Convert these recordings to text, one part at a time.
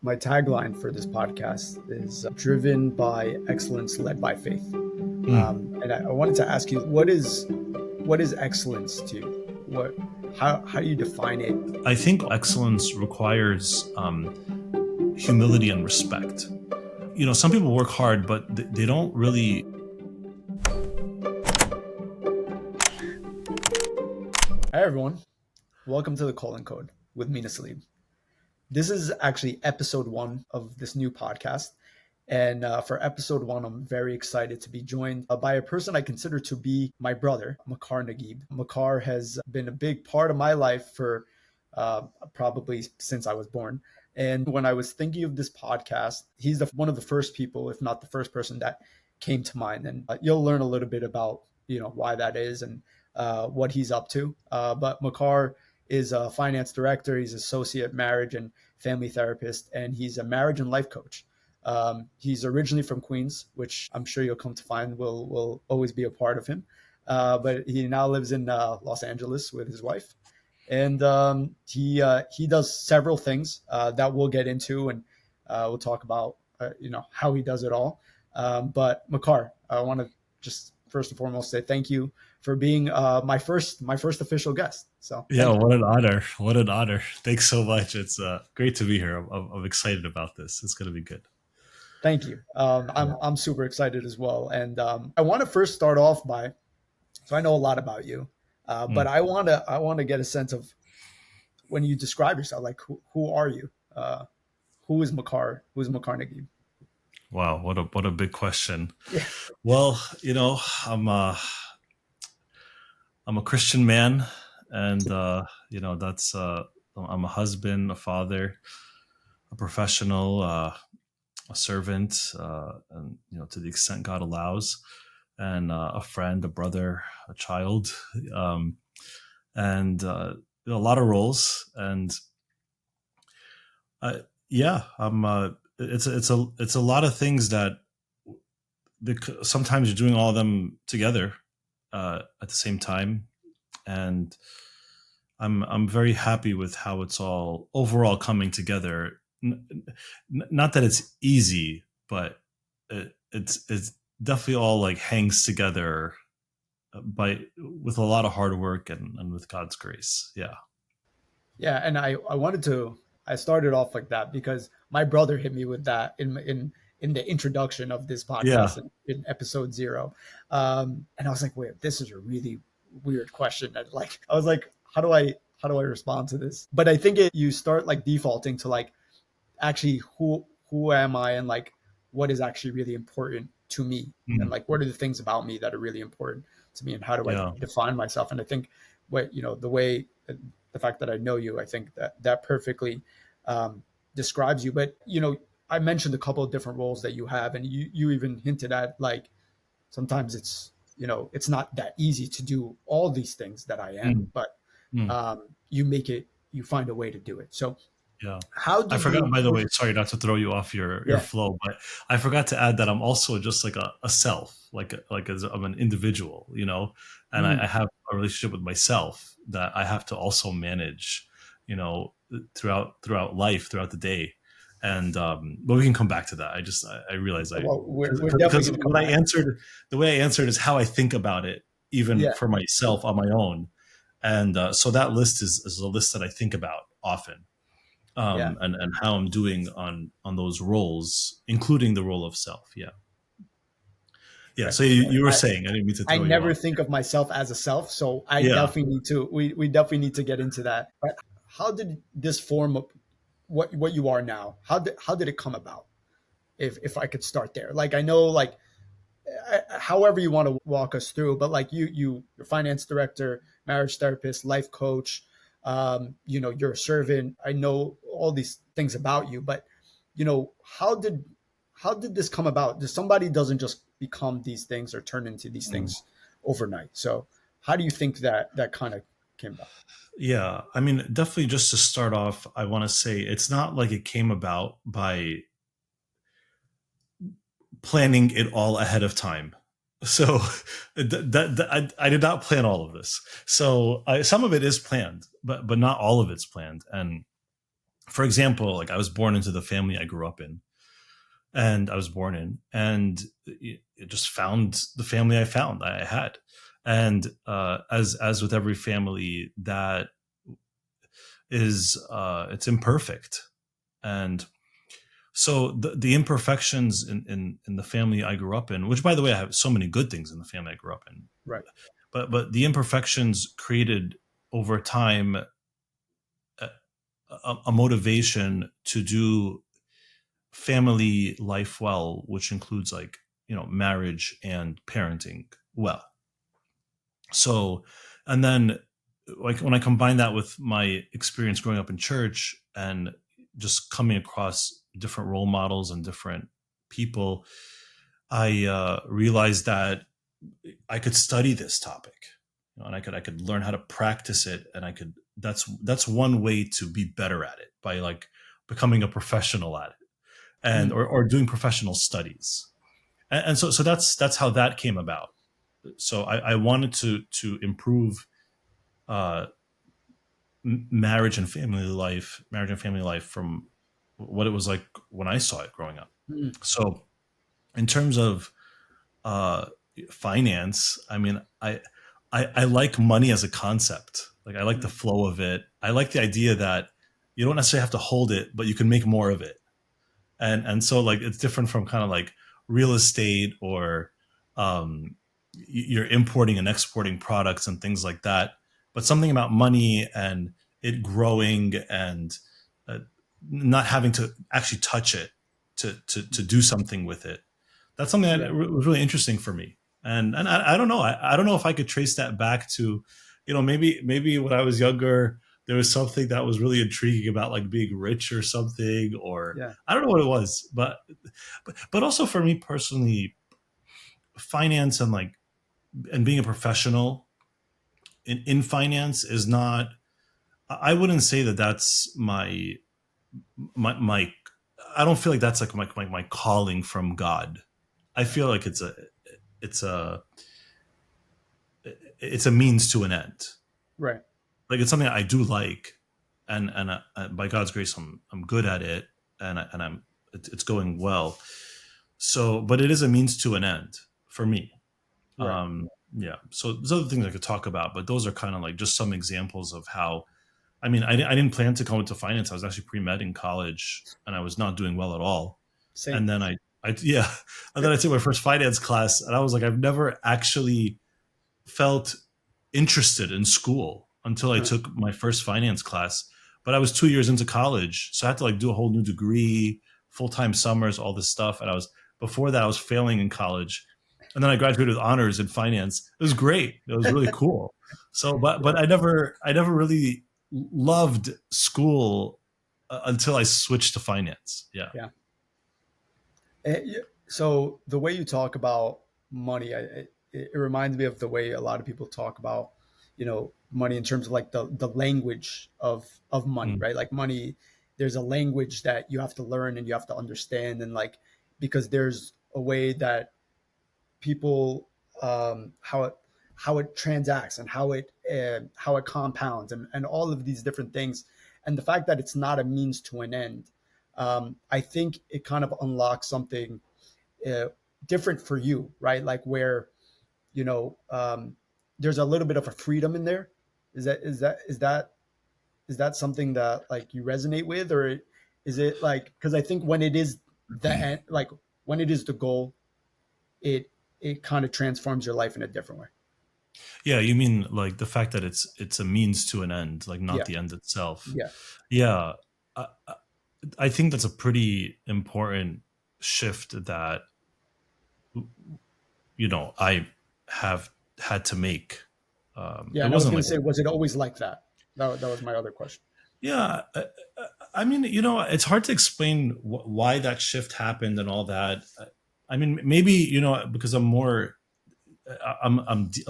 My tagline for this podcast is driven by excellence, led by faith. And I wanted to ask you, what is excellence to you? How do you define it? I think excellence requires humility and respect. Some people work hard, but they don't really. Hi, everyone. Welcome to the Calling Code with Mina Salib. This is actually episode 1 of this new podcast. And for episode 1, I'm very excited to be joined by a person I consider to be my brother, Makar Naguib. Makar has been a big part of my life for probably since I was born. And when I was thinking of this podcast, he's one of the first people, if not the first person, that came to mind. And you'll learn a little bit about why that is and what he's up to. But Makar is a finance director. He's associate marriage and family therapist, and he's a marriage and life coach. He's originally from Queens, which I'm sure you'll come to find will always be a part of him. But he now lives in Los Angeles with his wife. And he does several things that we'll get into, and we'll talk about how he does it all. But Makar, I want to just first and foremost say thank you for being my first official guest. So yeah, what an honor! What an honor! Thanks so much. It's great to be here. I'm excited about this. It's going to be good. Thank you. I'm super excited as well. And I want to first start off by, so I know a lot about you, but I want to get a sense of when you describe yourself, like who are you? Who is Makar? Who is Makar Naguib? Wow, what a big question. Yeah. Well, I'm a Christian man, and that's I'm a husband, a father, a professional, a servant, and to the extent God allows, and a friend, a brother, a child, and a lot of roles. And I'm it's a lot of things that sometimes you're doing all of them together at the same time, and I'm very happy with how it's all overall coming together. Not that it's easy, but it's definitely all like hangs together with a lot of hard work and with God's grace. Yeah, and I started off like that because my brother hit me with that in the introduction of this podcast in episode 0, and I was like, wait, this is a really weird question. And I was like, how do I respond to this? But I think you start like defaulting to like, actually, who am I, and like what is actually really important to me, and like what are the things about me that are really important to me, and how do I define myself? And I think the fact that I know you, I think that perfectly describes you. But I mentioned a couple of different roles that you have, and you even hinted at like sometimes it's not that easy to do all these things that I am, but you find a way to do it. So I forgot, by the way, sorry not to throw you off your flow, but I forgot to add that I'm also just like a self, like as I'm an individual, and I have a relationship with myself that I have to also manage, throughout life, throughout the day. And but we can come back to that. I realize because the way I answered is how I think about it, even for myself on my own. And so that list is a list that I think about often. And how I'm doing on those roles, including the role of self. So you were saying, I didn't mean to throw you off. I never think of myself as a self, so I definitely need to. We definitely need to get into that. But how did this form up what you are now? How did it come about? If I could start there, like I know, like however you want to walk us through, but like you're finance director, marriage therapist, life coach. You're a servant. I know all these things about you, but how did this come about? Somebody doesn't just become these things or turn into these things overnight. So how do you think that kind of came about? Yeah, I mean, definitely just to start off, I want to say it's not like it came about by planning it all ahead of time. So I did not plan all of this. So some of it is planned, but not all of it's planned. And for example, like I was born into the family I grew up in, and I was born in, and it just found the family I had, and as with every family, that is it's imperfect, and so the imperfections in the family I grew up in, which by the way I have so many good things in the family I grew up in, Right. but the imperfections created over time a motivation to do family life well, which includes like marriage and parenting well. So, and then like when I combine that with my experience growing up in church and just coming across different role models and different people, I realized that I could study this topic, and I could learn how to practice it, and I could. That's one way to be better at it, by like becoming a professional at it, and Mm. or doing professional studies, and so that's how that came about. So I wanted to improve uh, marriage and family life from what it was like when I saw it growing up. Mm. So in terms of uh, finance, I mean, I like money as a concept. Like I like the Mm. flow of it. I like the idea that you don't necessarily have to hold it, but you can make more of it. And so like it's different from kind of like real estate or you're importing and exporting products and things like that. But something about money and it growing and uh, not having to actually touch it to do something with it, that's something that Yeah. was really interesting for me. And I don't know. I don't know if I could trace that back to, maybe when I was younger, there was something that was really intriguing about like being rich or something, or Yeah. I don't know what it was, but also for me personally, finance and like and being a professional in finance is not. I wouldn't say that that's my. I don't feel like that's like my calling from God. I Yeah. feel like it's a it's a means to an end. Right. Like it's something I do like, and by God's grace, I'm good at it, and it's going well. So, but it is a means to an end for me. Right. Yeah. So there's other things I could talk about, but those are kind of like just some examples of how. I mean, I didn't plan to go into finance. I was actually pre med in college, and I was not doing well at all. Same. And then yeah, and then I took my first finance class, and I was like, I've never actually felt interested in school until I Uh, took my first finance class. But I was 2 years into college, so I had to like do a whole new degree, full time summers, all this stuff. And before that I was failing in college, and then I graduated with honors in finance. It was great. It was really cool. So, but yeah. I never really loved school until I switched to finance. Yeah. Yeah. So the way you talk about money, it reminds me of the way a lot of people talk about, money in terms of like the language of money, Mm. right? Like money, there's a language that you have to learn and you have to understand, and like because there's a way that people how it transacts and how it compounds and all of these different things, and the fact that it's not a means to an end. I think it kind of unlocks something uh, different for you, right? Like where there's a little bit of a freedom in there. Is that something that like you resonate with, or is it like, because I think when it is the end, like when it is the goal, it it kind of transforms your life in a different way. Yeah, you mean like the fact that it's a means to an end, like not Yeah. the end itself. Yeah. Yeah, I think that's a pretty important shift that I have had to make. Yeah. It And I was wasn't going like to say, was it always like that? That was my other question. yeah. I mean, it's hard to explain why that shift happened and all that. I mean, maybe because I'm a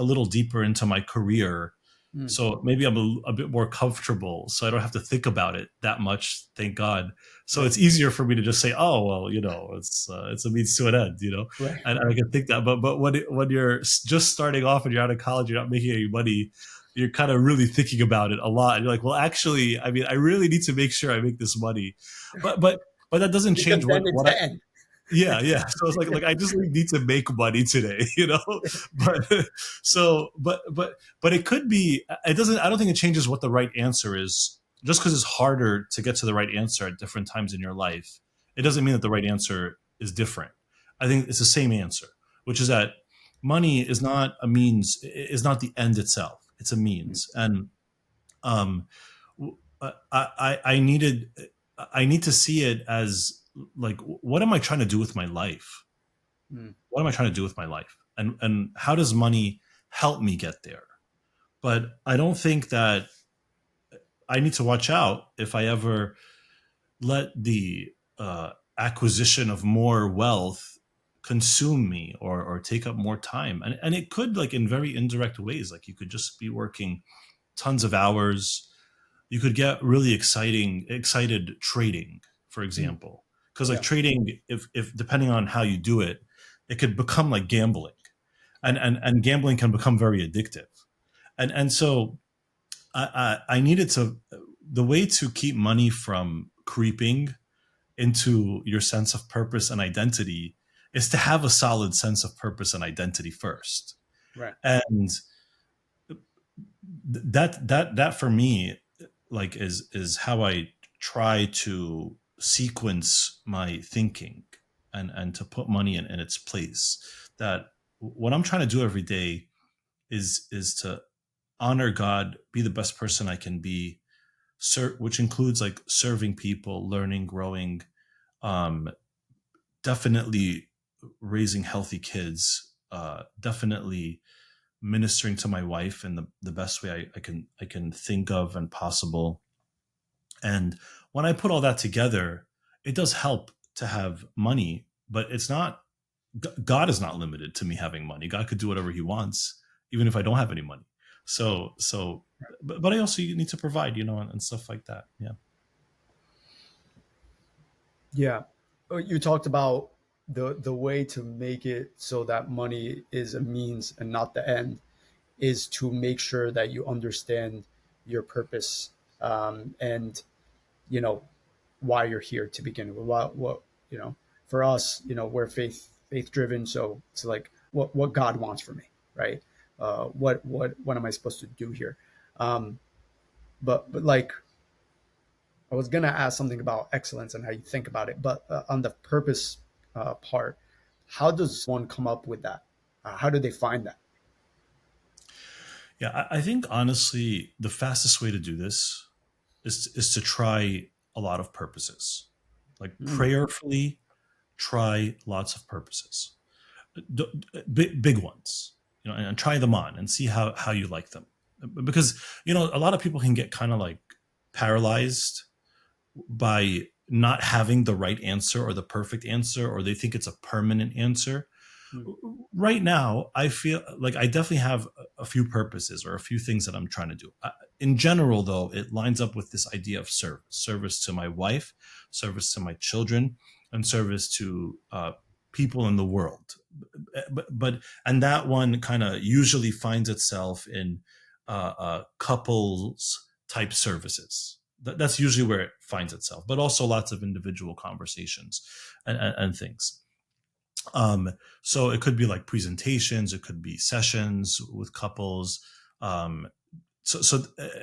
little deeper into my career, Mm. so maybe I'm a bit more comfortable, so I don't have to think about it that much. Thank God. So Right. it's easier for me to just say, "Oh, well, it's a means to an end," Right. and I can think that. But when you're just starting off and you're out of college, you're not making any money. you're kind of really thinking about it a lot. And you're like, well, actually, I mean, I really need to make sure I make this money, but that doesn't Because change then it's what I. the end. Yeah, yeah. So it's like I just need to make money today, you know. But so but it could be. It doesn't. I don't think it changes what the right answer is. Just because it's harder to get to the right answer at different times in your life, it doesn't mean that the right answer is different. I think it's the same answer, which is that money is not a means, is not the end itself. It's a Mm, means, and um, I needed, I need to see it as like, what am I trying to do with my life? mm, What am I trying to do with my life? And how does money help me get there? But I don't think that I need to watch out if I ever let the acquisition of more wealth consume me, or take up more time. And it could, like, in very indirect ways, like you could just be working tons of hours. You could get really excited trading, for mm. example, because like Yeah. trading, if depending on how you do it, it could become like gambling, and gambling can become very addictive. And so I needed to, the way to keep money from creeping into your sense of purpose and identity is to have a solid sense of purpose and identity first. Right. And that for me, like, is how I try to sequence my thinking, and to put money in its place. That what I'm trying to do every day is to honor God, be the best person I can be, which includes like serving people, learning, growing, um, definitely raising healthy kids, definitely ministering to my wife in the best way I can think of and possible. And when I put all that together, it does help to have money, but it's not, God is not limited to me having money. God could do whatever he wants, even if I don't have any money. So, but I also need to provide, and stuff like that. Yeah. Yeah. You talked about the way to make it so that money is a means and not the end is to make sure that you understand your purpose, and you know why you're here to begin with. What for us, we're faith driven, so it's like what God wants for me, right? What am I supposed to do here? Um, but like I was gonna ask something about excellence and how you think about it, but on the purpose part, how does one come up with that? How do they find that? Yeah, I think honestly, the fastest way to do this is to try a lot of purposes, like Mm, prayerfully try lots of purposes, big ones, and try them on and see how you like them, because a lot of people can get kind of like paralyzed by not having the right answer or the perfect answer, or they think it's a permanent answer. mm, Right now, I feel like I definitely have a few purposes or a few things that I'm trying to do. In general, though, it lines up with this idea of service to my wife, service to my children, and service to people in the world. But and that one kind of usually finds itself in couples type services. That's usually where it finds itself, but also lots of individual conversations and things. So it could be like presentations, it could be sessions with couples. Um, so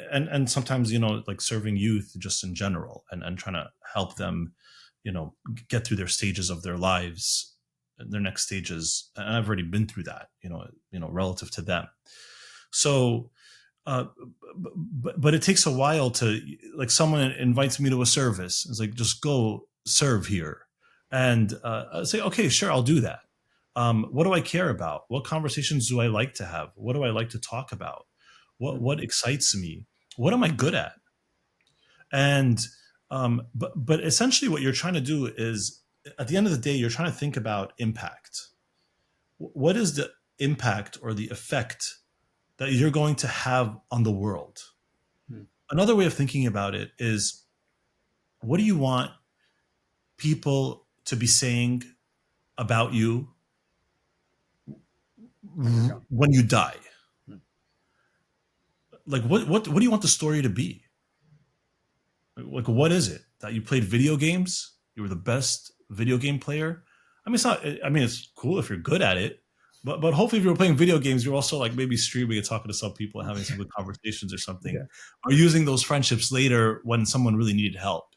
and sometimes, like serving youth just in general, and trying to help them, get through their stages of their lives, their next stages. And I've already been through that, relative to them. So uh, but it takes a while to, like, someone invites me to a service. It's like, just go serve here, and I say, okay, sure, I'll do that. What do I care about? What conversations do I like to have? What do I like to talk about? What mm, what excites me? What am I good at? And but essentially, what you're trying to do is, at the end of the day, you're trying to think about impact. What is the impact or the effect that you're going to have on the world? mm. Another way of thinking about it is, what do you want people to be saying about you When you're gone. when you die? Mm, like what do you want the story to be? Like, what is it? That you played video games? You were the best video game player? I mean, it's not. I mean, it's cool if you're good at it, but hopefully, if you're playing video games, you're also like maybe streaming and talking to some people and having some good conversations or something, Yeah. or using those friendships later when someone really needed help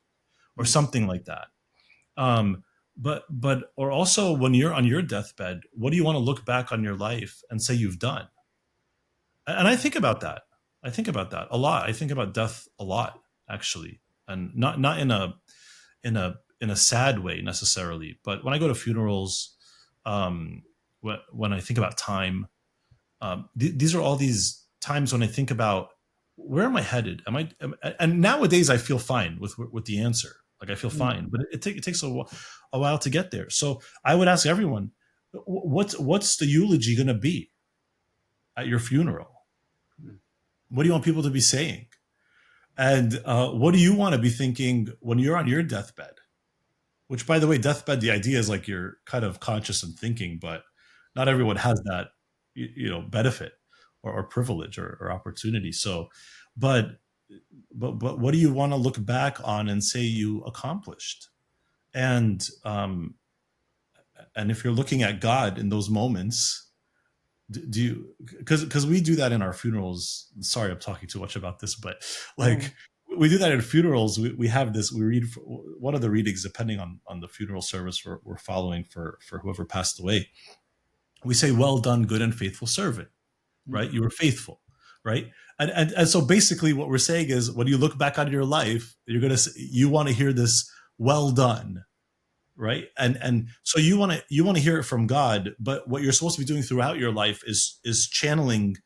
or Mm. something like that. Um, but or also when you're on your deathbed, what do you want to look back on your life and say you've done? And I think about that. I think about that a lot. I think about death a lot, actually, and not in a sad way necessarily. But when I go to funerals, when I think about time, these are all these times when I think about where am I headed? And nowadays I feel fine with the answer. Like I feel Mm. fine, but it takes a while to get there. So I would ask everyone, what's the eulogy going to be at your funeral? Mm. What do you want people to be saying? And what do you want to be thinking when you're on your deathbed? Which, by the way, deathbed, the idea is like you're kind of conscious and thinking, but not everyone has that, benefit or privilege or opportunity. So, but but what do you want to look back on and say you accomplished? And and if you're looking at God in those moments, do you, because we do that in our funerals. Sorry, I'm talking too much about this, but Mm. like we do that in funerals. We have this, we read one of the readings depending on the funeral service we're following for whoever passed away. We say, well done, good and faithful servant, Mm. right? You were faithful, right? And so basically what we're saying is when you look back on your life, you want to hear this, well done, right? And so you want to hear it from God, but what you're supposed to be doing throughout your life is channeling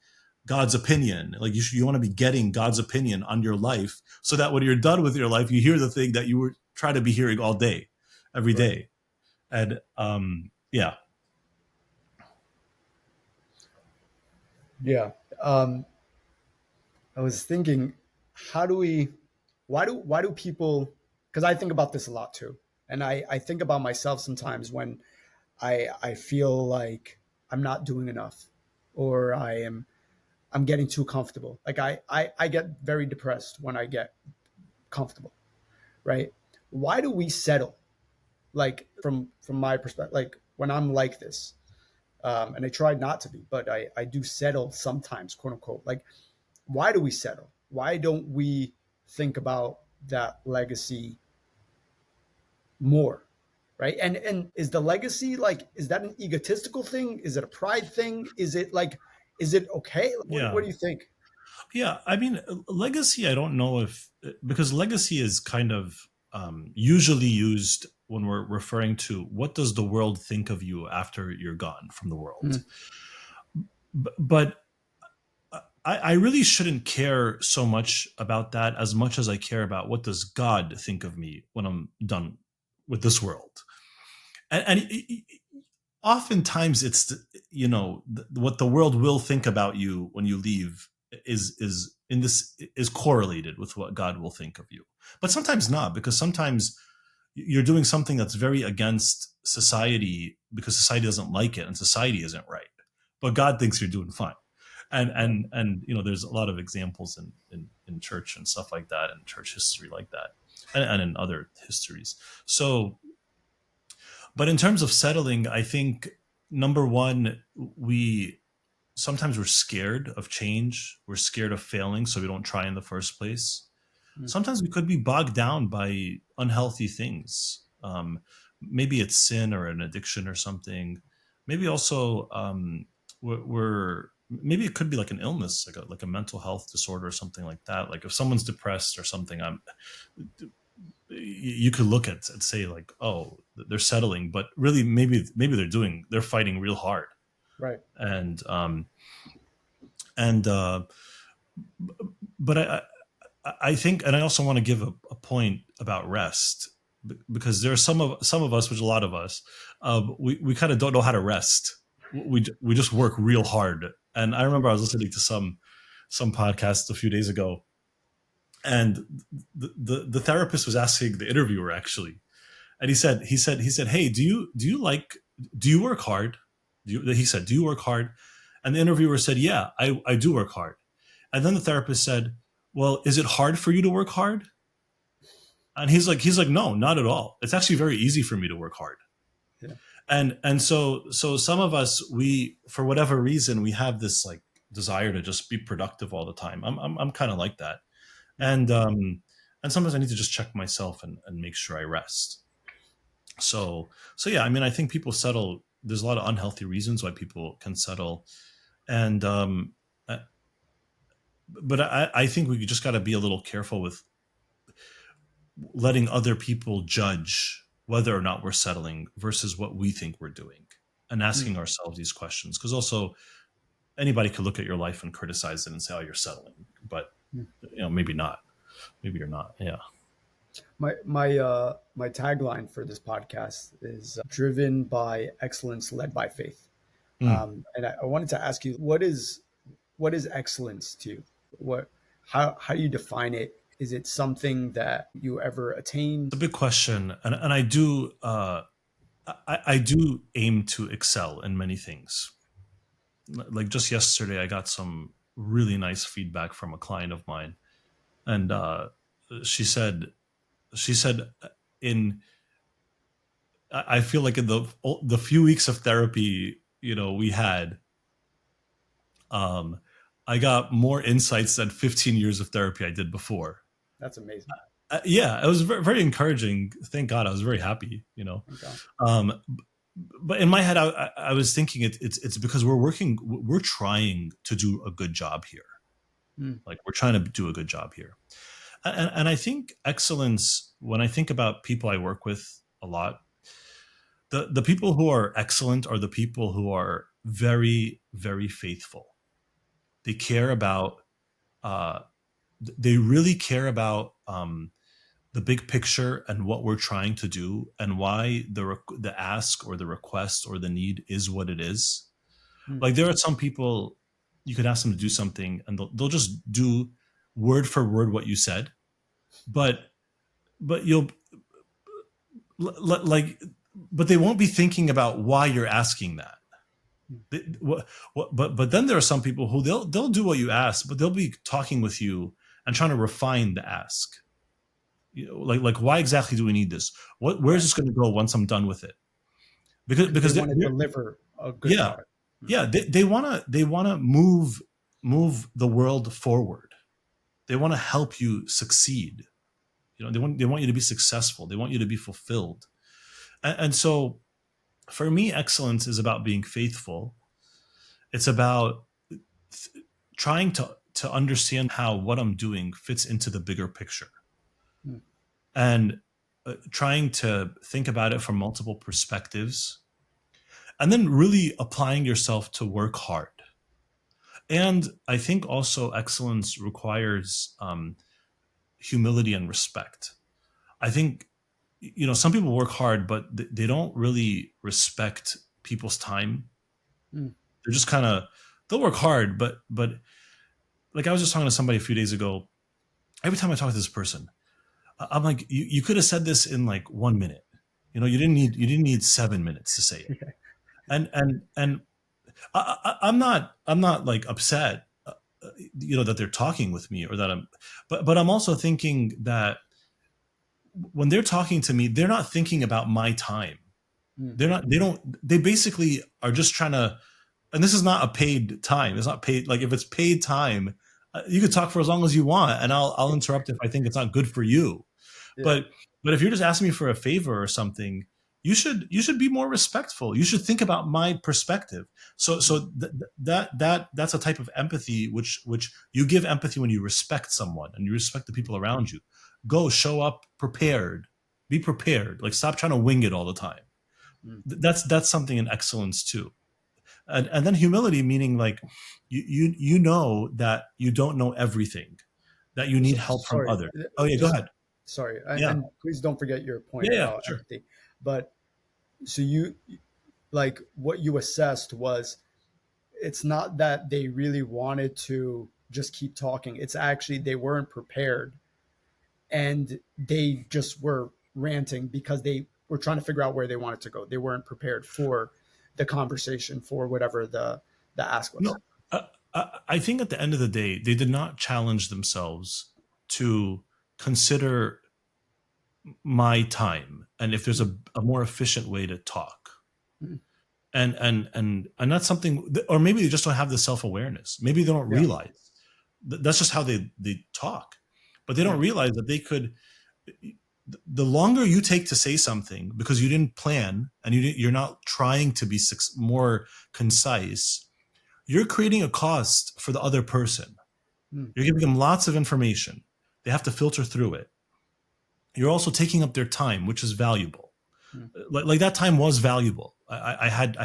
God's opinion. Like you want to be getting God's opinion on your life, so that when you're done with your life, you hear the thing that you were trying to be hearing all day, every Right. day. And yeah. Yeah. I was thinking, how do we, why do people, because I think about this a lot too. And I think about myself sometimes when I feel like I'm not doing enough or I'm getting too comfortable. Like I get very depressed when I get comfortable, right? Why do we settle? Like from my perspective, like when I'm like this, and I try not to be, but I do settle sometimes, quote unquote. Like why do we settle? Why don't we think about that legacy more? Right. And is the legacy like, is that an egotistical thing? Is it a pride thing? Is it like, is it okay? What Yeah. do you think? Yeah, I mean, legacy. I don't know if, because legacy is kind of usually used when we're referring to what does the world think of you after you're gone from the world. Mm. But I really shouldn't care so much about that as much as I care about what does God think of me when I'm done with this world. And oftentimes it's what the world will think about you when you leave is correlated with what God will think of you. But sometimes not, because sometimes you're doing something that's very against society because society doesn't like it and society isn't right. But God thinks you're doing fine. And Right. there's a lot of examples in church and stuff like that, and church history like that, and in other histories. So, but in terms of settling, I think number one, we sometimes we're scared of change. We're scared of failing, so we don't try in the first place. Mm. Sometimes we could be bogged down by unhealthy things. Maybe it's sin or an addiction or something. Maybe also maybe it could be like an illness, like a mental health disorder or something like that. Like if someone's depressed or something, you could look at and say like, oh, they're settling, but really maybe they're fighting real hard. Right. And and uh but I think, and I also want to give a point about rest, because there are some of us, which a lot of us, we kind of don't know how to rest. We just work real hard. And I remember I was listening to some podcast a few days ago, and the therapist was asking the interviewer, actually, and he said, hey, do you work hard? He said, do you work hard? And the interviewer said, yeah, I do work hard. And then the therapist said, well, is it hard for you to work hard? And he's like, no, not at all. It's actually very easy for me to work hard. Yeah. And so some of us, we, for whatever reason, we have this like desire to just be productive all the time. I'm kind of like that. And sometimes I need to just check myself and make sure I rest. So yeah, I mean, I think people settle. There's a lot of unhealthy reasons why people can settle, and uh, but I think we just got to be a little careful with letting other people judge whether or not we're settling versus what we think we're doing, and asking ourselves these questions. Because also, anybody could look at your life and criticize it and say, "Oh, you're settling," but maybe not. Maybe you're not. Yeah. My tagline for this podcast is driven by excellence, led by faith. Mm. And I wanted to ask you, what is excellence to you? How do you define it? Is it something that you ever attain? It's a big question, and I do I do aim to excel in many things. Like just yesterday, I got some really nice feedback from a client of mine, and she said she said in I feel like in the few weeks of therapy we had, um, I got more insights than 15 years of therapy I did before. That's amazing. Yeah, it was very, very encouraging. Thank God, I was very happy. Okay. But in my head, I was thinking it's because we're trying to do a good job here. Like we're trying to do a good job here, and I think excellence. When I think about people I work with a lot, the people who are excellent are the people who are very, very faithful. They care about. They really care about the big picture and what we're trying to do and why the ask or the request or the need is what it is. Like there are some people you could ask them to do something and they'll just do word for word what you said, but you'll like but they won't be thinking about why you're asking that. But then there are some people who they'll do what you ask, but they'll be talking with you and trying to refine the ask. Like why exactly do we need this? Where's this going to go once I'm done with it? Because they want to deliver a good yeah product. yeah they want to move the world forward. They want to help you succeed. They want you to be successful. They want you to be fulfilled. And so for me, excellence is about being faithful. It's about trying to understand how what I'm doing fits into the bigger picture. And trying to think about it from multiple perspectives, and then really applying yourself to work hard. And I think also excellence requires humility and respect. I think some people work hard, but they don't really respect people's time. They're just kind of they'll work hard, but like I was just talking to somebody a few days ago. Every time I talk to this person, I'm like, you could have said this in like 1 minute. You didn't need 7 minutes to say it. And I'm not like upset, that they're talking with me or that but I'm also thinking that when they're talking to me, they're not thinking about my time. They basically are just trying to, and this is not a paid time. It's not paid. Like if it's paid time, you could talk for as long as you want and I'll interrupt if I think it's not good for you. Yeah. But if you're just asking me for a favor or something, you should be more respectful. You should think about my perspective. So that's a type of empathy which you give empathy when you respect someone and you respect the people around you. Go show up prepared. Be prepared. Like stop trying to wing it all the time. That's something in excellence too. And then humility, meaning like you know that you don't know everything, that you need help from others. Oh yeah, go ahead. Sorry, and please don't forget your point about sure. empathy. But so you, like what you assessed was, it's not that they really wanted to just keep talking. It's actually they weren't prepared, and they just were ranting because they were trying to figure out where they wanted to go. They weren't prepared for the conversation, for whatever the ask was. No, I think at the end of the day, they did not challenge themselves to consider my time and if there's a more efficient way to talk. Mm. And that's something, or maybe they just don't have the self-awareness. Maybe they don't Yeah. realize that's just how they talk, but they don't Yeah. realize that they could, the longer you take to say something because you didn't plan and you're not trying to be more concise, you're creating a cost for the other person. Mm. You're giving them lots of information. They have to filter through it. You're also taking up their time, which is valuable. Mm. Like that time was valuable. I had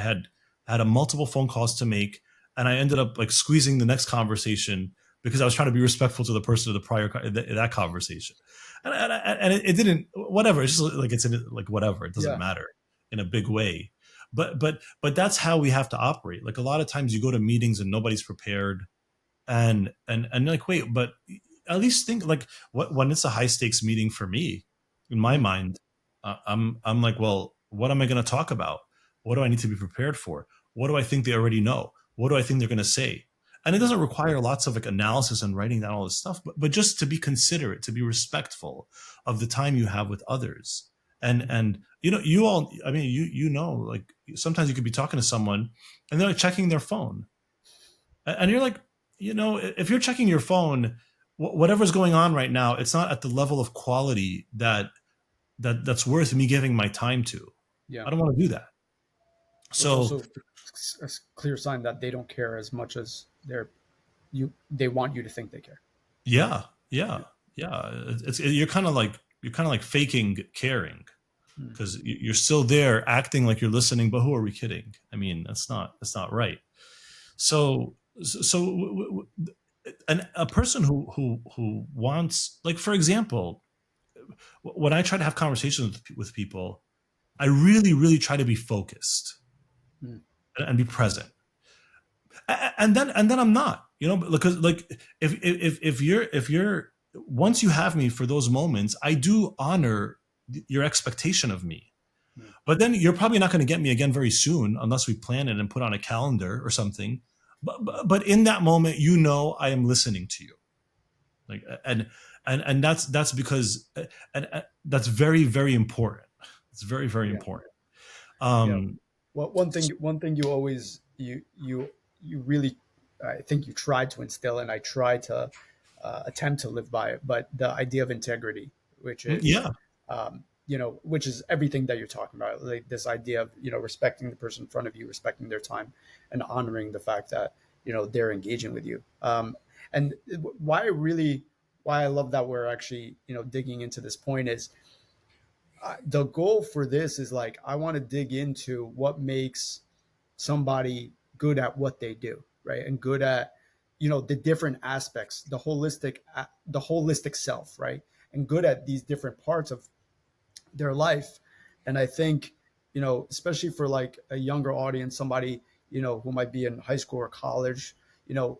a multiple phone calls to make, and I ended up like squeezing the next conversation because I was trying to be respectful to the person of the prior that conversation, and it didn't, whatever. It's just like like whatever. It doesn't Yeah. matter in a big way, but that's how we have to operate. Like a lot of times you go to meetings and nobody's prepared, and like wait, but at least think like when it's a high stakes meeting for me, in my mind, I'm like, well, what am I going to talk about? What do I need to be prepared for? What do I think they already know? What do I think they're going to say? And it doesn't require lots of like analysis and writing down all this stuff, but just to be considerate, to be respectful of the time you have with others. And you all, I mean, you know, like sometimes you could be talking to someone and they're like checking their phone, and you're like, if you're checking your phone, whatever's going on right now, it's not at the level of quality that's worth me giving my time to. Yeah. I don't want to do that. It's So also a clear sign that they don't care as much as they want you to think they care. yeah. You're kind of like faking caring Mm. because you're still there acting like you're listening, but who are we kidding? I mean, that's not right. So and a person who wants, like, for example, when I try to have conversations with people, I really, really try to be focused Mm. and be present. And then I'm not, because like if you're once you have me for those moments, I do honor your expectation of me. Mm. But then you're probably not going to get me again very soon unless we plan it and put on a calendar or something. But in that moment, I am listening to you. Like and that's because and that's very, very important. It's very, very Yeah. important. Yeah. Well, one thing you always you really, I think you tried to instill, and I try to attempt to live by it, but the idea of integrity, which is Yeah, which is everything that you're talking about, like this idea of respecting the person in front of you, respecting their time, and honoring the fact that they're engaging with you. And why I love that we're actually digging into this point is the goal for this is like I want to dig into what makes somebody good at what they do, right? And good at the different aspects, the holistic self, right? And good at these different parts of their life. And I think especially for like a younger audience, somebody who might be in high school or college,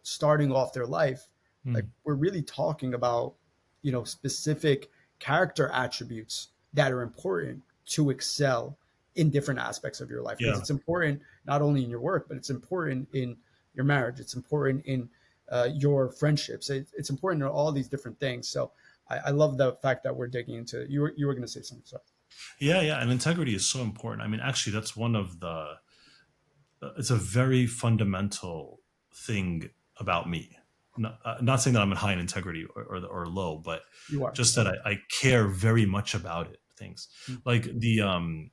starting off their life, like we're really talking about specific character attributes that are important to excel in different aspects of your life, because yeah. it's important not only in your work, but it's important in your marriage, it's important in your friendships, it's important in all these different things. So I love the fact that we're digging into it. You were going to say something. Sorry. Yeah, and integrity is so important. I mean, actually, that's one of the. It's a very fundamental thing about me. Not saying that I'm high in integrity or low, but You are. just that I care very much about it. Things like and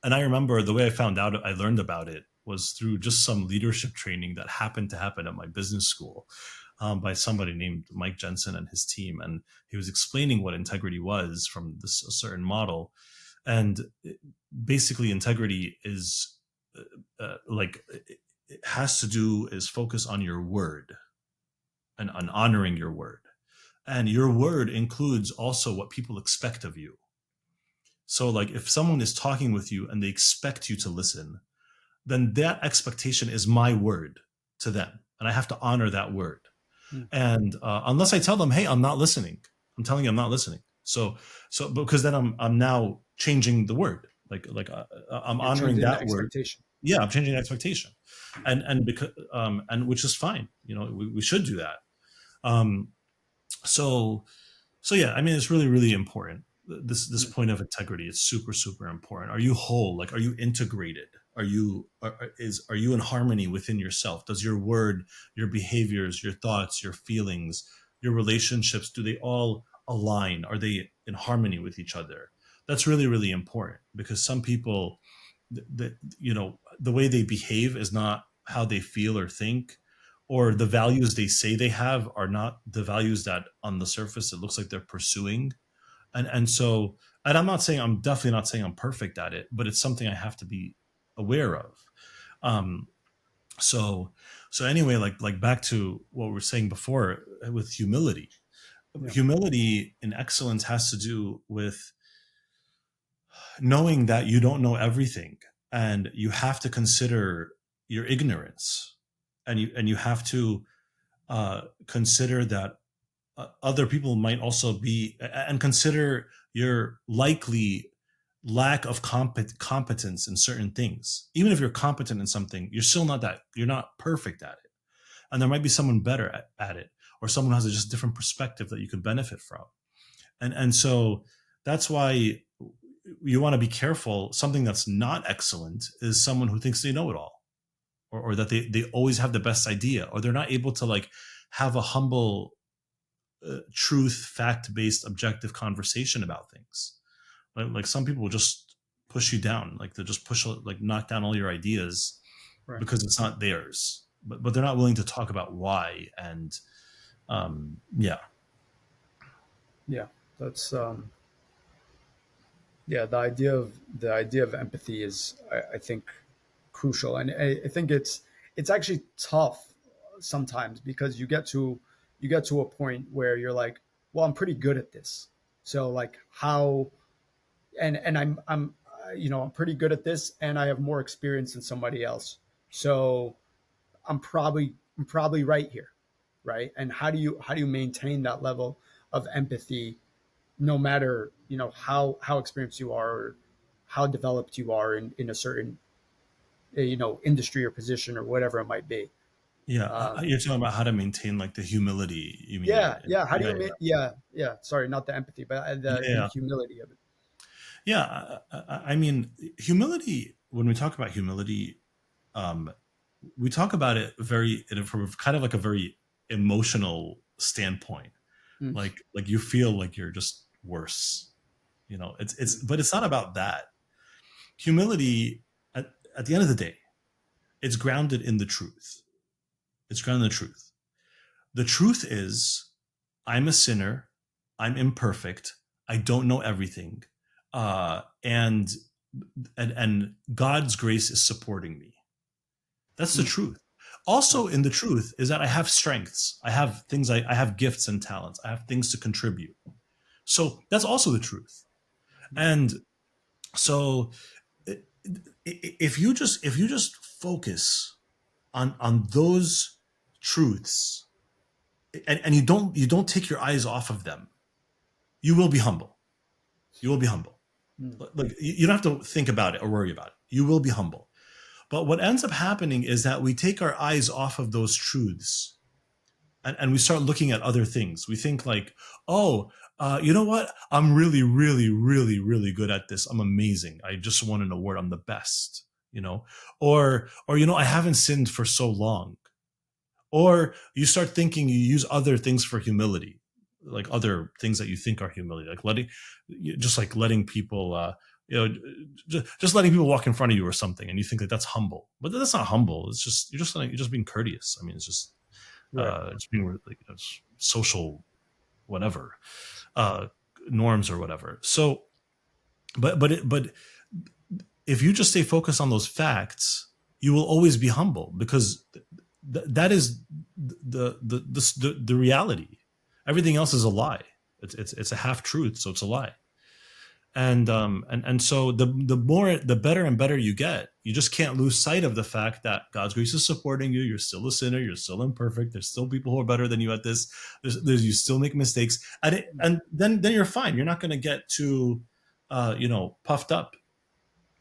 I remember the way I found out, I learned about it was through just some leadership training that happened to happen at my business school by somebody named Mike Jensen and his team. And he was explaining what integrity was from this a certain model. And basically integrity is it has to do is focus on your word and on honoring your word. And your word includes also what people expect of you. So like if someone is talking with you and they expect you to listen, then that expectation is my word to them. And I have to honor that word. Mm. And unless I tell them, hey, I'm not listening, I'm telling you I'm not listening. So because then I'm now changing the word. I'm You're honoring changing the that word. expectation. Yeah, I'm changing the expectation, and because and which is fine. We should do that. Um, so yeah, I mean, it's really really important. This Mm. point of integrity is super super important. Are you whole? Like, are you integrated? Are you in harmony within yourself? Does your word, your behaviors, your thoughts, your feelings, your relationships, do they all align? Are they in harmony with each other? That's really really important, because some people, the way they behave is not how they feel or think, or the values they say they have are not the values that on the surface it looks like they're pursuing. And I'm definitely not saying I'm perfect at it, but it's something I have to be aware of. um so anyway, like back to what we were saying before with humility. Yeah. Humility in excellence has to do with knowing that you don't know everything, and you have to consider your ignorance, and you have to consider that other people might also be, and consider your likely lack of competence in certain things. Even if you're competent in something, you're not perfect at it, and there might be someone better at it, or someone who has a just different perspective that you could benefit from. And so that's why you want to be careful. Something that's not excellent is someone who thinks they know it all, or that they always have the best idea, or they're not able to like have a humble, truth, fact-based, objective conversation about things. Like some people will just push you down, like they'll just like knock down all your ideas Right. because it's not theirs, but they're not willing to talk about why. And yeah. Yeah. That's yeah, the idea of empathy is, I think, crucial, and I think it's actually tough sometimes, because you get to a point where you're like, well, I'm pretty good at this, so like how, and I'm pretty good at this, and I have more experience than somebody else, so I'm probably right here, right? And how do you maintain that level of empathy, no matter how experienced you are, or how developed you are in a certain industry or position or whatever it might be. Yeah, um, you're talking about how to maintain like the humility, you mean? yeah, yeah, how do Yeah, you yeah, yeah, sorry, not the empathy, but the yeah, humility of it. yeah. I mean, humility. When we talk about humility, um, we talk about it from kind of like a very emotional standpoint. Mm, Like you feel like you're just worse. It's mm, but it's not about that. Humility, at the end of the day, it's grounded in the truth. It's grounded in the truth. The truth is, I'm a sinner. I'm imperfect. I don't know everything. And God's grace is supporting me. That's the mm, truth. yeah, Also, in the truth is that I have strengths. I have things. I have gifts and talents. I have things to contribute. So that's also the truth. And so, if you just focus on those truths, and you don't take your eyes off of them, you will be humble. You will be humble. mm, Like, you don't have to think about it or worry about it. You will be humble. But what ends up happening is that we take our eyes off of those truths, and we start looking at other things. We think like, oh, you know what? I'm really, really, really, really good at this. I'm amazing. I just won an award. I'm the best. Or I haven't sinned for so long. Or you start thinking, you use other things for humility, like other things that you think are humility, like letting people, just letting people walk in front of you or something, and you think that that's humble, but that's not humble. It's just you're just being courteous. I mean, right, it's being like, social, whatever, uh, norms or whatever. So, but if you just stay focused on those facts, you will always be humble, because that is the reality. Everything else is a lie. It's a half truth, so it's a lie. And so the better and better you get, you just can't lose sight of the fact that God's grace is supporting you. You're still a sinner. You're still imperfect. There's still people who are better than you at this. You still make mistakes, and then you're fine. You're not going to get too puffed up.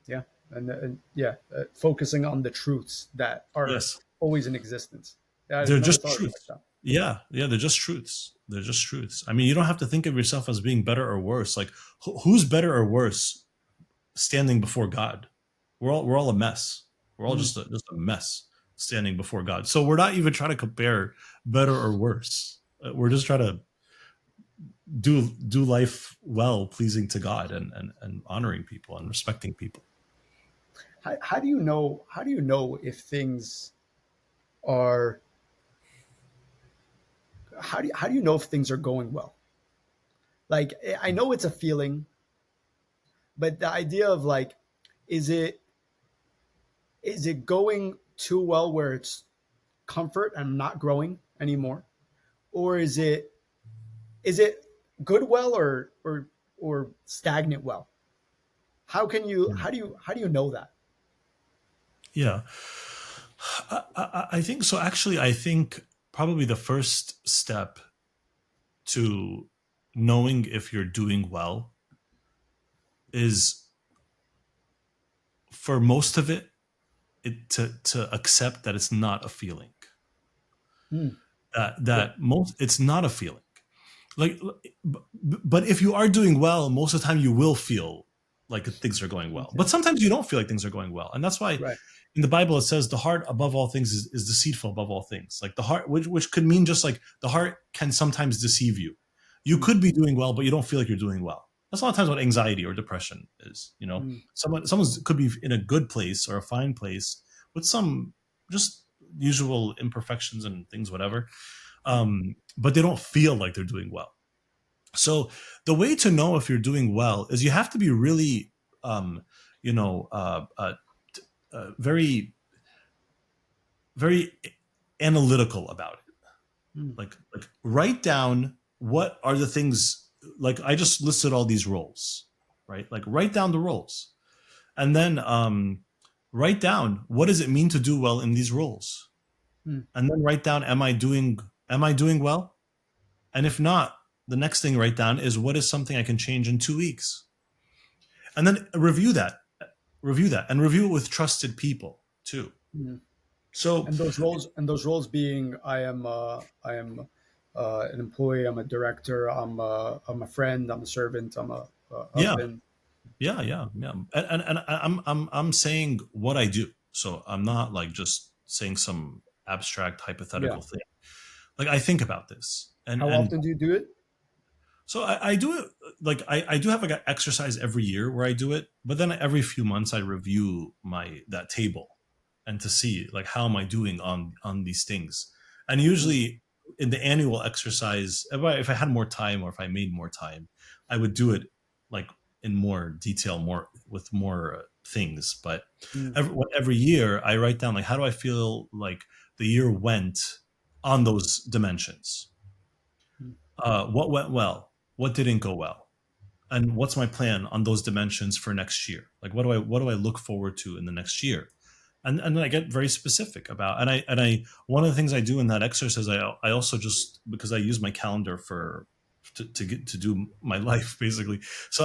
yeah, and yeah, focusing on the truths that are Yes. always in existence. Yeah, I They're never just thought of it like truths. that. Yeah, yeah, they're just truths. They're just truths. I mean, you don't have to think of yourself as being better or worse. Like, who's better or worse standing before God? We're all a mess. We're all Mm. just a mess standing before God. So we're not even trying to compare better or worse. We're just trying to do life well, pleasing to God, and honoring people and respecting people. How do you know? How do you know if things are? How do you know if things are going well? Like I know it's a feeling, but the idea of like, is it is it going too well where it's comfort and not growing anymore, or is it good well or stagnant well? How do you know that? Yeah, I think so. Actually, I think probably the first step to knowing if you're doing well is, for most of it, to accept that it's not a feeling. Hmm. Yeah. That most it's not a feeling. Like, but if you are doing well, most of the time you will feel like things are going well. Okay. But sometimes you don't feel like things are going well, and that's why Right. in the Bible it says the heart above all things is deceitful above all things. Like the heart, which could mean just like the heart can sometimes deceive you. You Hmm. could be doing well, but you don't feel like you're doing well. That's a lot of times what anxiety or depression is. Hmm. Someone could be in a good place or a fine place with some just usual imperfections and things, whatever. But they don't feel like they're doing well. So the way to know if you're doing well is you have to be really, um, you know, very very analytical about it. Hmm. Like write down what are the things. Like I just listed all these roles, right? Like write down the roles, and then write down what does it mean to do well in these roles, Hmm. and then write down am I doing well, and if not, the next thing write down is what is something I can change in 2 weeks, and then review that and review it with trusted people too. Hmm. So And those roles being I am an employee, I'm a director, I'm a friend, I'm a servant, I'm a yeah, husband. yeah, and I'm saying what I do. So I'm not like just saying some abstract Yeah. hypothetical thing. Like I think about this, and How and often do you do it? so I do it. Like I do have like an exercise every year where I do it, but then every few months I review my that table and to see like how am I doing on these things. And Hmm. usually in the annual exercise, if I had more time or if I made more time, I would do it like in more detail, more with more things. But Hmm. every year I write down like how do I feel like the year went on those dimensions. Hmm. What went well? What didn't go well? And what's my plan on those dimensions for next year? Like what do I look forward to in the next year? And then I get very specific about, and I one of the things I do in that exercise, I also, just because I use my calendar for to get to do my life basically. So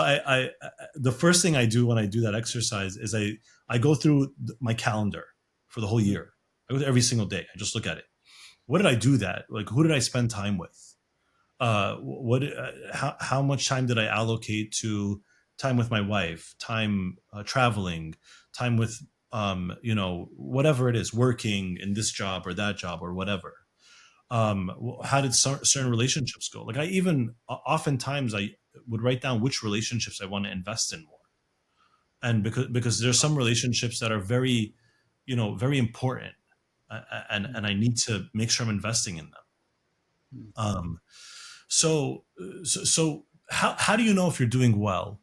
the first thing I do when I do that exercise is I go through my calendar for the whole Hmm. year. I go through every single day. I just look at it. What did I do that? Like who did I spend time with? What how much time did I allocate to time with my wife, time traveling, time with whatever it is, working in this job or that job or whatever. How did certain relationships go? Like I even oftentimes I would write down which relationships I want to invest in more, and because there's some relationships that are very very important, and I need to make sure I'm investing in them. Hmm. Um, so how do you know if you're doing well?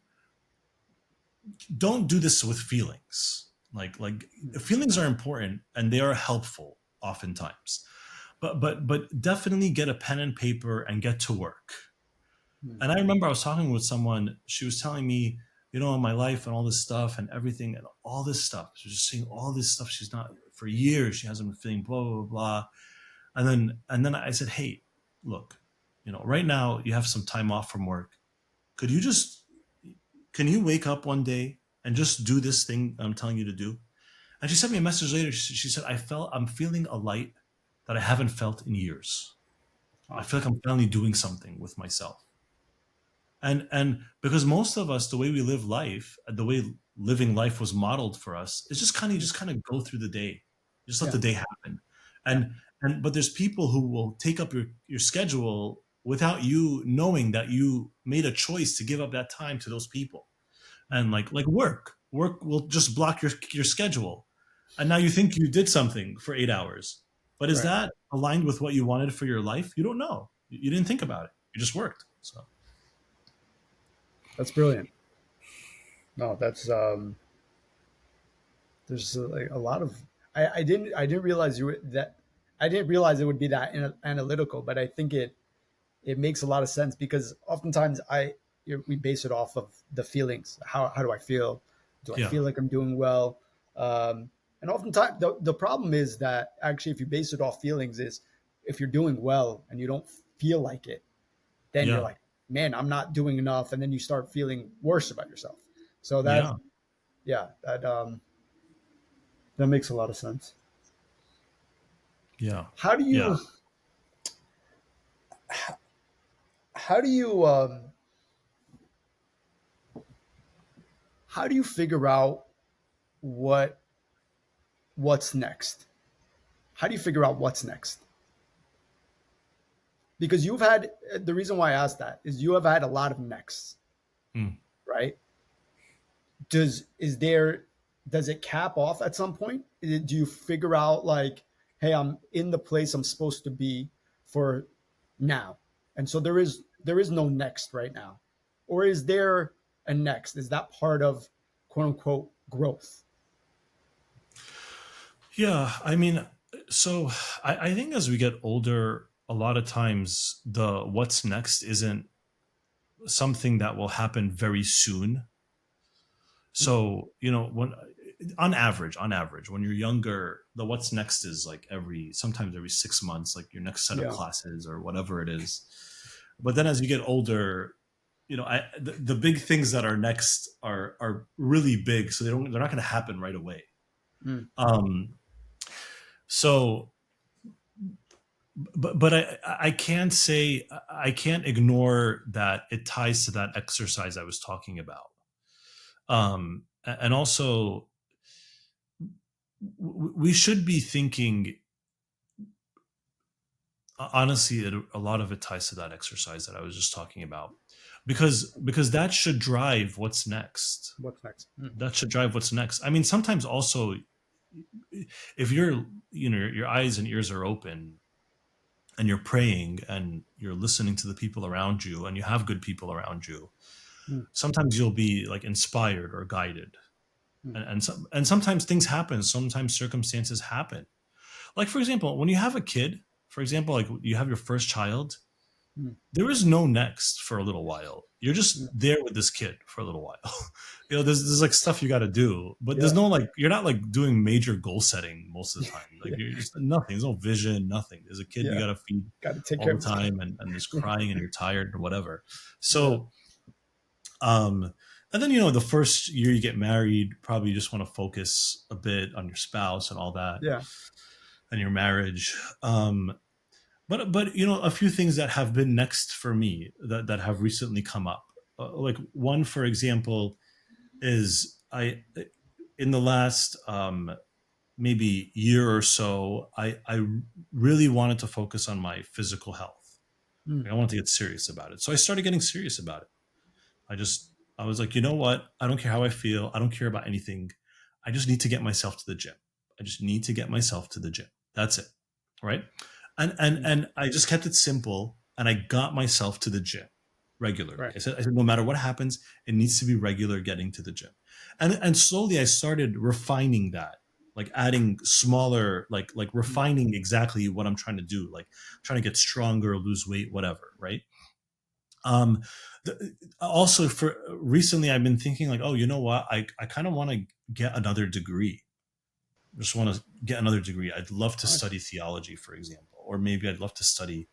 Don't do this with feelings. Like Hmm. feelings are important and they are helpful oftentimes, but definitely get a pen and paper and get to work. Hmm. And I remember I was talking with someone. She was telling me, my life and all this stuff and everything and all this stuff. She was just saying all this stuff. She's not, for years she hasn't been feeling blah blah blah. And then I said, hey, look, right now you have some time off from work. Could you just can you wake up one day and just do this thing I'm telling you to do. And she sent me a message later. She said, I'm feeling a light that I haven't felt in years. I Oh, feel like I'm finally doing something with myself. And because most of us, the way we live life, the way living life was modeled for us, is just kind of go through the day, just let yeah, the day happen. yeah, And but there's people who will take up your schedule without you knowing that you made a choice to give up that time to those people. And like work will just block your schedule, and now you think you did something for 8 hours, but is right. that aligned with what you wanted for your life? You don't know. You didn't think about it. You just worked. So That's brilliant. No, that's there's like a lot of I didn't realize you were that I didn't realize it would be that analytical, but I think it makes a lot of sense because oftentimes we base it off of the feelings. How do I feel? Do I yeah, feel like I'm doing well? And oftentimes the problem is that actually if you base it off feelings is if you're doing well and you don't feel like it, then you're yeah, like, man, I'm not doing enough, and then you start feeling worse about yourself. So that yeah, yeah, that makes a lot of sense. yeah, How do yeah. you how do you how do you figure out what what's next? How do you figure out what's next? Because you've had the reason why I asked that is you have had a lot of nexts, Mm. right? Does it cap off at some point? Do you figure out like, hey, I'm in the place I'm supposed to be for now, and so there is no next right now, or is there a next? Is that part of quote unquote growth? Yeah, I mean, so I think as we get older, a lot of times the what's next isn't something that will happen very soon. So, when on average, when you're younger, the what's next is like sometimes every 6 months, like your next set of Yeah, classes or whatever it is. But then as you get older, the big things that are next are really big, so they're not going to happen right away. mm, Um, so, but I can't say I can't ignore that it ties to that exercise I was talking about. And also we should be thinking, honestly, a lot of it ties to that exercise that I was just talking about, because that should drive what's next. what's next? Mm, That should drive what's next. I mean, sometimes also, if your eyes and ears are open and you're praying and you're listening to the people around you and you have good people around you, mm, sometimes you'll be like inspired or guided. mm, And sometimes things happen, sometimes circumstances happen. Like, for example, when you have a kid, for example, like you have your first child, mm, there is no next for a little while. You're just mm. there with this kid for a little while. There's like stuff you got to do, but there's Yeah, no, like, you're not like doing major goal setting most of the time. Like, yeah, you're just nothing. There's no vision, nothing. There's a kid you yeah. got to feed Got to take all care the of this kid. time, and there's crying and you're tired or whatever. Yeah, So, um, and then, the first year you get married, probably you just want to focus a bit on your spouse and all that yeah, and your marriage. But a few things that have been next for me that have recently come up. Like, one, for example, is I in the last maybe year or so, I really wanted to focus on my physical health. mm, Like, I wanted to get serious about it, so I started getting serious about it. I was like, you know what? I don't care how I feel. I don't care about anything. I just need to get myself to the gym. I just need to get myself to the gym. That's it. Right. mm, And I just kept it simple, and I got myself to the gym regularly. right. I said, no matter what happens, it needs to be regular getting to the gym. And slowly I started refining that, like adding smaller, like Mm, refining exactly what I'm trying to do, like trying to get stronger, lose weight, whatever. Right. Um, Also, for recently, I've been thinking like, oh, you know what? I kind of want to get another degree. Just want to get another degree. I'd love to nice. study theology, for example, or maybe I'd love to study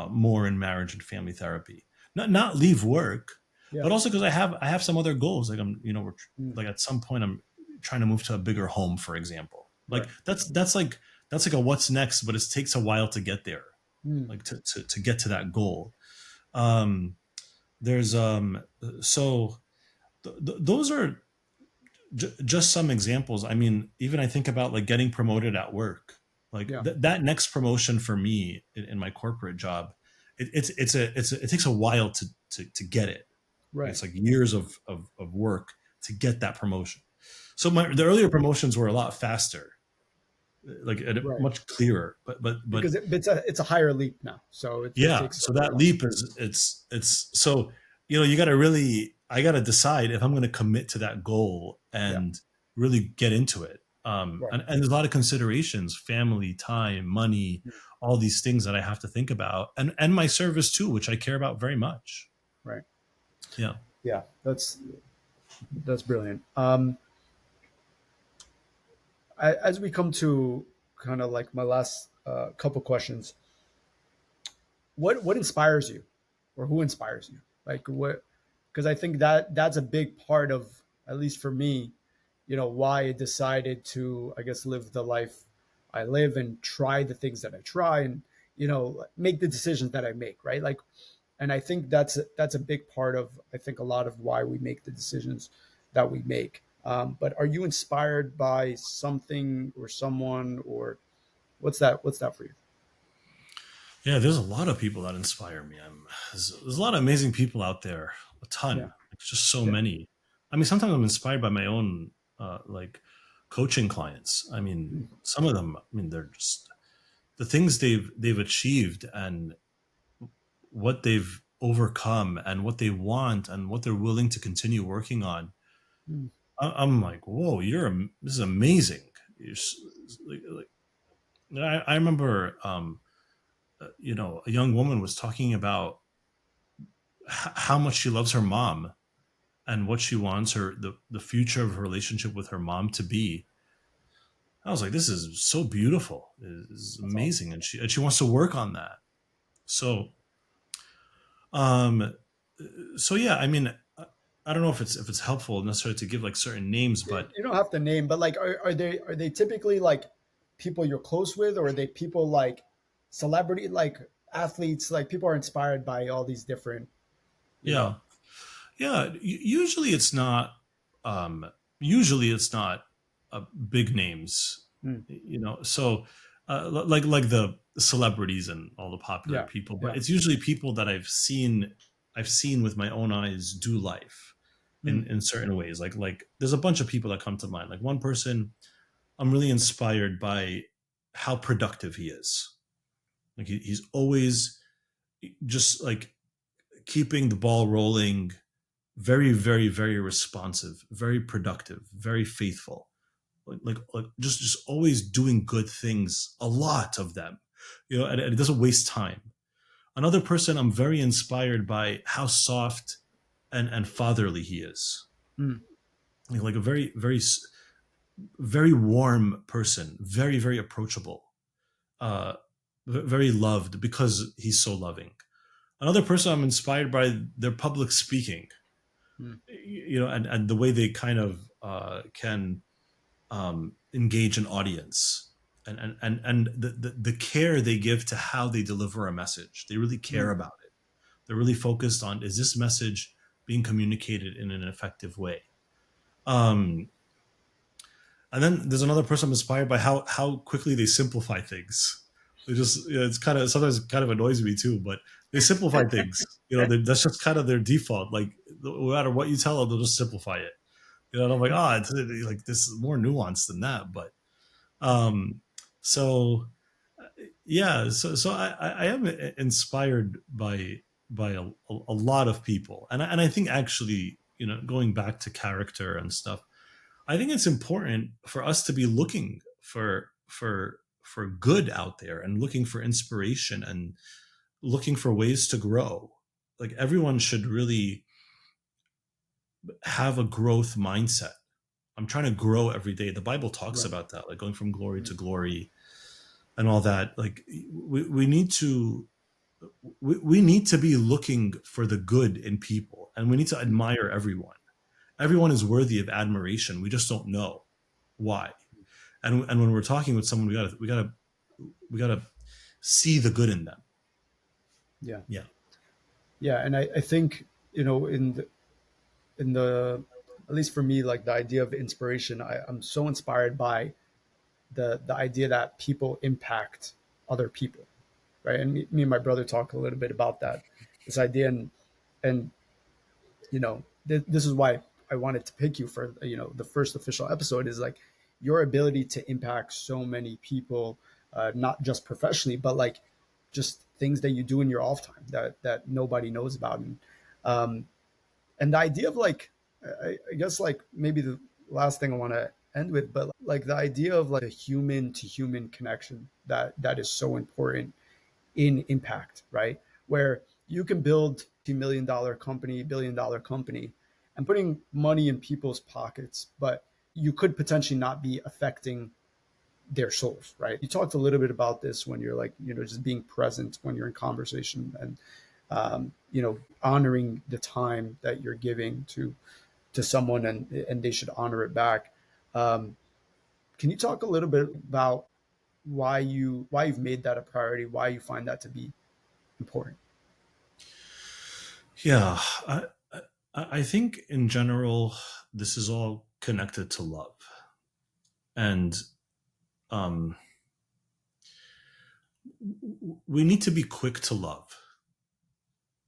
more in marriage and family therapy. Not leave work, Yeah. but also because I have some other goals. Like we're Mm. like at some point I'm trying to move to a bigger home, for example. Like Right. that's like a what's next, but it takes a while to get there, Mm. like to get to that goal. Um, there's so those are just some examples. I mean, even I think about like getting promoted at work. Like Yeah. that next promotion for me in my corporate job, it takes a while to get it. Right. It's like years of work to get that promotion. So the earlier promotions were a lot faster, like Right. much clearer. But Because it's a higher leap now, so it yeah, takes a so little that longer. leap is it's so you got to really I got to decide if I'm going to commit to that goal Yeah. and really get into it. Right. And there's a lot of considerations, family, time, money, Mm. all these things that I have to think about, and my service too, which I care about very much. Right. Yeah. Yeah. That's brilliant. As we come to kind of like my last couple questions, what inspires you, or who inspires you? Like what? Because I think that's a big part of, at least for me, why I decided to, I guess, live the life I live and try the things that I try, and make the decisions that I make. Right. Like, and I think that's a big part of, I think, a lot of why we make the decisions that we make. But are you inspired by something or someone, or what's that for you? Yeah, there's a lot of people that inspire me. There's a lot of amazing people out there, a Yeah. ton. It's just so Yeah. many. I mean, sometimes I'm inspired by my own like coaching clients. I mean, Mm. some of them. I mean, they're just the things they've achieved and what they've overcome and what they want and what they're willing to continue working on. Mm. I'm like, whoa, this is amazing. Like, I remember, a young woman was talking about how much she loves her mom and what she wants the future of her relationship with her mom to be. I was like, this is so beautiful. It's That's awesome. amazing. And she wants to work on that. So, um, so yeah, I mean, I don't know if it's helpful necessarily to give like certain names, but You don't have to name, but like, are they typically like people you're close with, or are they people like celebrity, like athletes, like people are inspired by all these different, you know? yeah, yeah. Usually it's not. Usually it's not big names, Mm. So like the celebrities and all the popular Yeah. people, but Yeah. it's usually people that I've seen with my own eyes do life Mm. in certain ways. Like there's a bunch of people that come to mind. Like one person, I'm really inspired by how productive he is. Like he's always just like keeping the ball rolling, very, very, very responsive, very productive, very faithful. Like just always doing good things, a lot of them, and it doesn't waste time. Another person I'm very inspired by how soft and fatherly he is. Mm. Like a very, very, very warm person, very, very approachable, uh, very loved because he's so loving. Another person I'm inspired by their public speaking, Mm. and the way they kind of can engage an audience, and the care they give to how they deliver a message. They really care Mm. about it. They're really focused on, is this message being communicated in an effective way? Um, and then there's another person I'm inspired by how quickly they simplify things. They just it's kind of sometimes it kind of annoys me too, but they simplify things. That's just kind of their default. Like no matter what you tell them, they'll just simplify it. And I'm like, it's like this is more nuanced than that. But um, so yeah, so I am inspired by a lot of people, and I think actually going back to character and stuff, I think it's important for us to be looking for good out there and looking for inspiration and looking for ways to grow. Like everyone should really have a growth mindset. I'm trying to grow every day. The Bible talks Right. about that, like going from glory Mm. to glory and all that. Like we need to we need to be looking for the good in people and we need to admire everyone. Everyone is worthy of admiration. We just don't know why. And when we're talking with someone, we gotta see the good in them. Yeah. Yeah. Yeah. And I think, in the, at least for me, like the idea of inspiration, I'm so inspired by the idea that people impact other people, right? And me and my brother talk a little bit about that, this idea. And this is why I wanted to pick you for the first official episode, is like your ability to impact so many people, not just professionally, but like just things that you do in your off time that nobody knows about. And the idea of like, I guess like maybe the last thing I want to end with, but like the idea of like a human to human connection that is so important in impact, right? Where you can build $2 million company, $1 billion company, and putting money in people's pockets, but you could potentially not be affecting their souls, right? You talked a little bit about this when you're like, just being present when you're in conversation, and honoring the time that you're giving to someone, and they should honor it back. Can you talk a little bit about why you've made that a priority, why you find that to be important? Yeah. I think in general, this is all connected to love. And um, we need to be quick to love.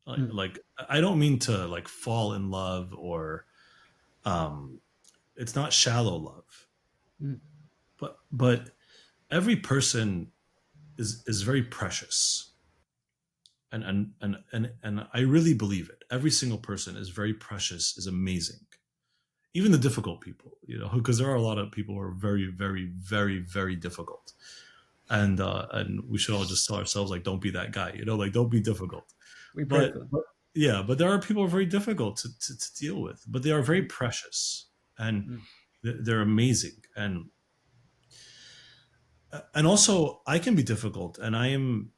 Mm, Like, I don't mean to like fall in love, or um, it's not shallow love, mm, but every person is very precious, and I really believe it. Every single person is very precious, is amazing. Even the difficult people, because there are a lot of people who are very, very, very, very difficult, and we should all just tell ourselves like, don't be that guy, like don't be difficult. we pray But, for them. but yeah, but there are people who are very difficult to deal with, but they are very precious, and Mm, they're amazing, and also I can be difficult, and I am,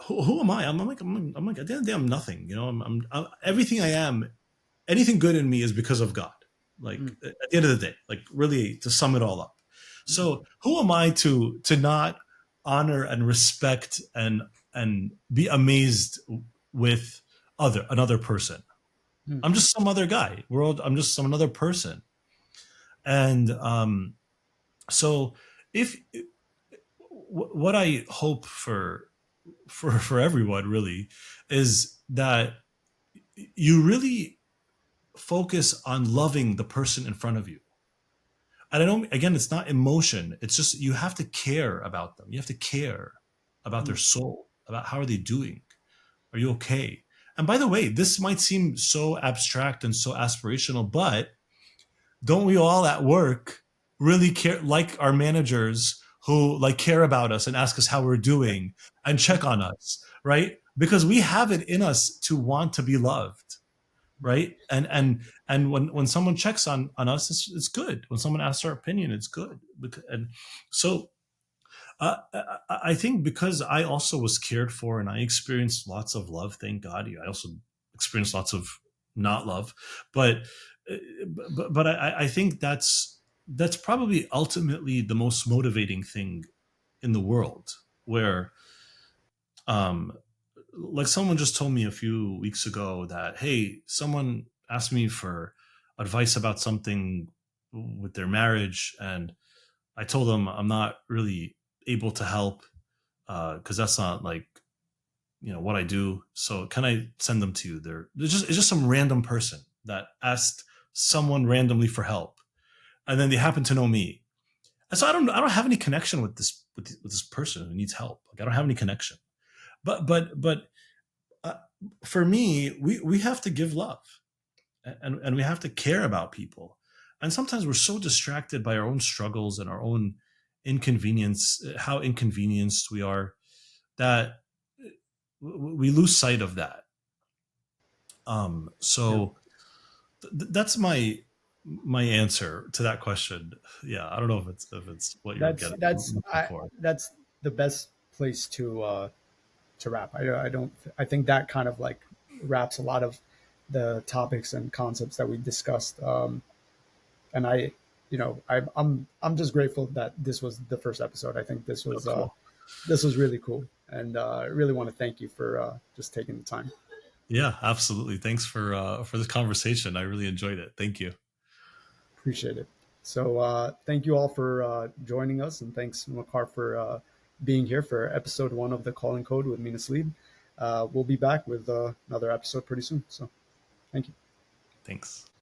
who am I? I'm like at the end of the day, I'm nothing. I'm everything I am. Anything good in me is because of God. Like mm, at the end of the day, like really to sum it all up. mm, So who am I to not honor and respect and be amazed with another person? mm, I'm just some other guy. I'm just some another person. And so if what I hope for everyone really is that you really focus on loving the person in front of you. And I don't, again, it's not emotion. It's just you have to care about them. You have to care about their mm. soul, about how are they doing? Are you okay? And by the way, this might seem so abstract and so aspirational, but don't we all at work really care, like our managers who like care about us and ask us how we're doing and check on us, right? Because we have it in us to want to be loved, right? And when someone checks on us, it's good. When someone asks our opinion, it's good. And so I think because I also was cared for and I experienced lots of love, thank God. I also experienced lots of not love, but I think that's probably ultimately the most motivating thing in the world. Where um, like someone just told me a few weeks ago that, hey, someone asked me for advice about something with their marriage, and I told them I'm not really able to help because that's not like what I do. So can I send them to you? It's just some random person that asked someone randomly for help, and then they happen to know me, and so I don't have any connection with this person who needs help. Like I don't have any connection, but uh, for me, we have to give love, and we have to care about people. And sometimes we're so distracted by our own struggles and our own inconvenience, how inconvenienced we are, that we lose sight of that. Yeah. So that's my answer to that question. Yeah, I don't know if it's what you're That's getting that's looking I for. that's the best place to wrap. I don't. I think that kind of like wraps a lot of the topics and concepts that we discussed. And I, I'm just grateful that this was the first episode. I think Oh, cool. this was really cool, and I really want to thank you for just taking the time. Yeah, absolutely. Thanks for this conversation. I really enjoyed it. Thank you. Appreciate it. So thank you all for joining us, and thanks Makar for being here for episode 1 of the Calling Code with Mina Salib. We'll be back with another episode pretty soon. So thank you. Thanks.